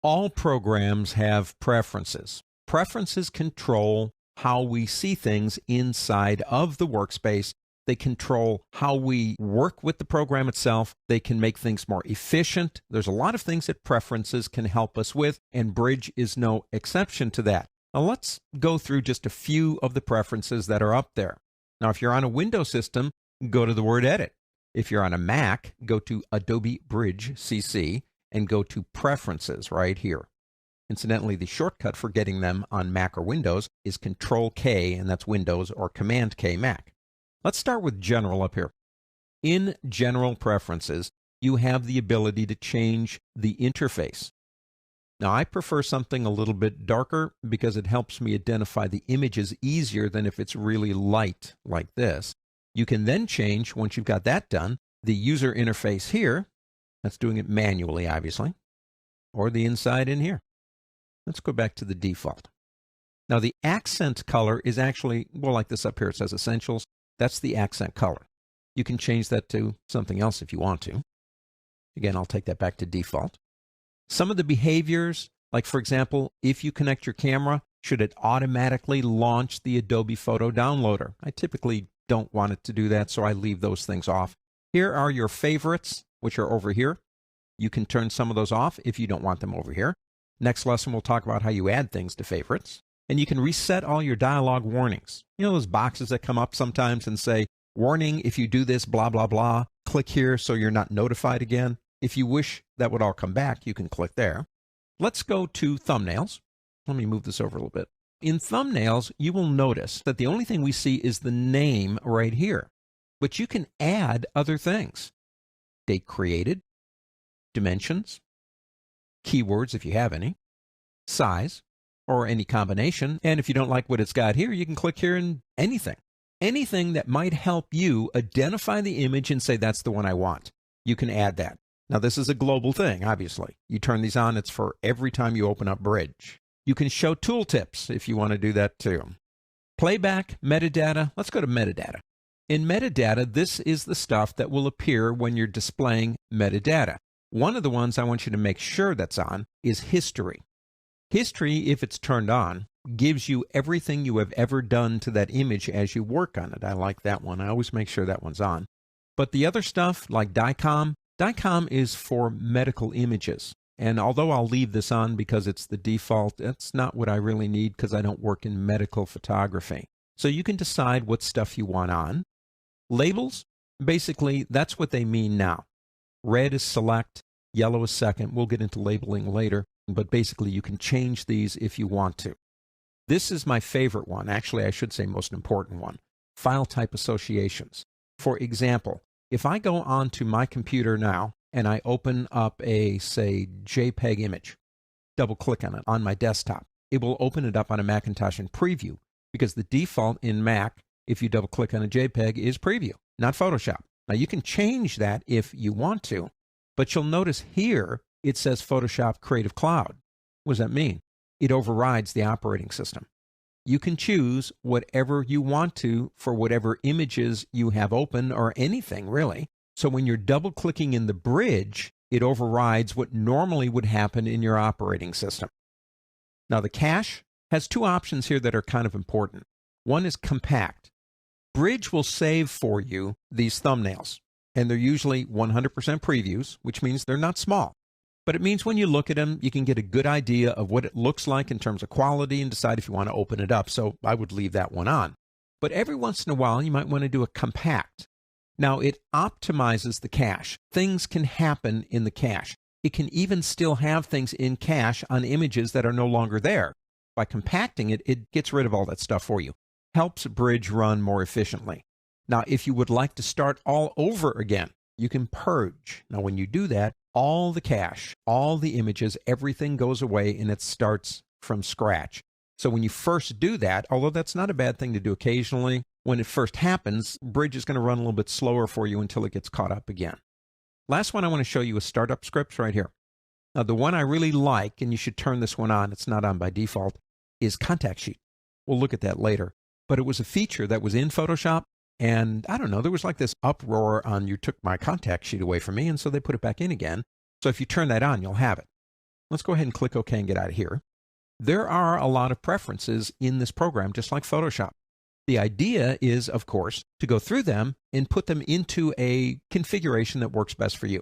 All programs have preferences. Preferences control how we see things inside of the workspace. They control how we work with the program itself. They can make things more efficient. There's a lot of things that preferences can help us with, and Bridge is no exception to that. Now let's go through just a few of the preferences that are up there. Now if you're on a Windows system, go to the word Edit. If you're on a Mac, go to Adobe Bridge CC and go to Preferences right here. Incidentally, the shortcut for getting them on Mac or Windows is Control-K, and that's Windows, or Command-K Mac. Let's start with General up here. In General Preferences, you have the ability to change the interface. Now, I prefer something a little bit darker because it helps me identify the images easier than if it's really light like this. You can then change, once you've got that done, the user interface here. That's doing it manually, obviously, or the inside in here. Let's go back to the default. Now, the accent color is actually, well, like this up here, it says Essentials. That's the accent color. You can change that to something else if you want to. Again, I'll take that back to default. Some of the behaviors, like for example, if you connect your camera, should it automatically launch the Adobe Photo Downloader? I typically don't want it to do that, so I leave those things off. Here are your favorites, which are over here. You can turn some of those off if you don't want them over here. Next lesson, we'll talk about how you add things to favorites. And you can reset all your dialog warnings. You know those boxes that come up sometimes and say, warning, if you do this, blah, blah, blah. Click here so you're not notified again. If you wish that would all come back, you can click there. Let's go to thumbnails. Let me move this over a little bit. In thumbnails, you will notice that the only thing we see is the name right here. But you can add other things. Date created, dimensions, keywords if you have any, size, or any combination. And if you don't like what it's got here, you can click here and anything. Anything that might help you identify the image and say, that's the one I want. You can add that. Now, this is a global thing, obviously. You turn these on, it's for every time you open up Bridge. You can show tooltips if you want to do that too. Playback, metadata. Let's go to metadata. In metadata, this is the stuff that will appear when you're displaying metadata. One of the ones I want you to make sure that's on is history. History, if it's turned on, gives you everything you have ever done to that image as you work on it. I like that one. I always make sure that one's on. But the other stuff, like DICOM is for medical images. And although I'll leave this on because it's the default, that's not what I really need because I don't work in medical photography. So you can decide what stuff you want on. Labels, basically, that's what they mean now. Red is select, yellow is second. We'll get into labeling later, but basically you can change these if you want to. This is my favorite one. Actually, I should say most important one. File type associations. For example, if I go onto my computer now and I open up a, say, JPEG image, double click on it on my desktop, it will open it up on a Macintosh in Preview because the default in Mac, if you double click on a JPEG, is Preview, not Photoshop. Now you can change that if you want to, but you'll notice here it says Photoshop Creative Cloud. What does that mean? It overrides the operating system. You can choose whatever you want to for whatever images you have open or anything really. So when you're double clicking in the Bridge, it overrides what normally would happen in your operating system. Now the cache has two options here that are kind of important. One is compact. Bridge will save for you these thumbnails, and they're usually 100% previews, which means they're not small. But it means when you look at them, you can get a good idea of what it looks like in terms of quality and decide if you want to open it up. So I would leave that one on. But every once in a while, you might want to do a compact. Now, it optimizes the cache. Things can happen in the cache. It can even still have things in cache on images that are no longer there. By compacting it, it gets rid of all that stuff for you. Helps Bridge run more efficiently. Now, if you would like to start all over again, you can purge. Now, when you do that, all the cache, all the images, everything goes away and it starts from scratch. So when you first do that, although that's not a bad thing to do occasionally, when it first happens, Bridge is going to run a little bit slower for you until it gets caught up again. Last one I want to show you is startup scripts right here. Now, the one I really like, and you should turn this one on, it's not on by default, is Contact Sheet. We'll look at that later. But it was a feature that was in Photoshop, and I don't know, there was like this uproar on you took my contact sheet away from me, and so they put it back in again. So if you turn that on, you'll have it. Let's go ahead and click OK and get out of here. There are a lot of preferences in this program, just like Photoshop. The idea is, of course, to go through them and put them into a configuration that works best for you.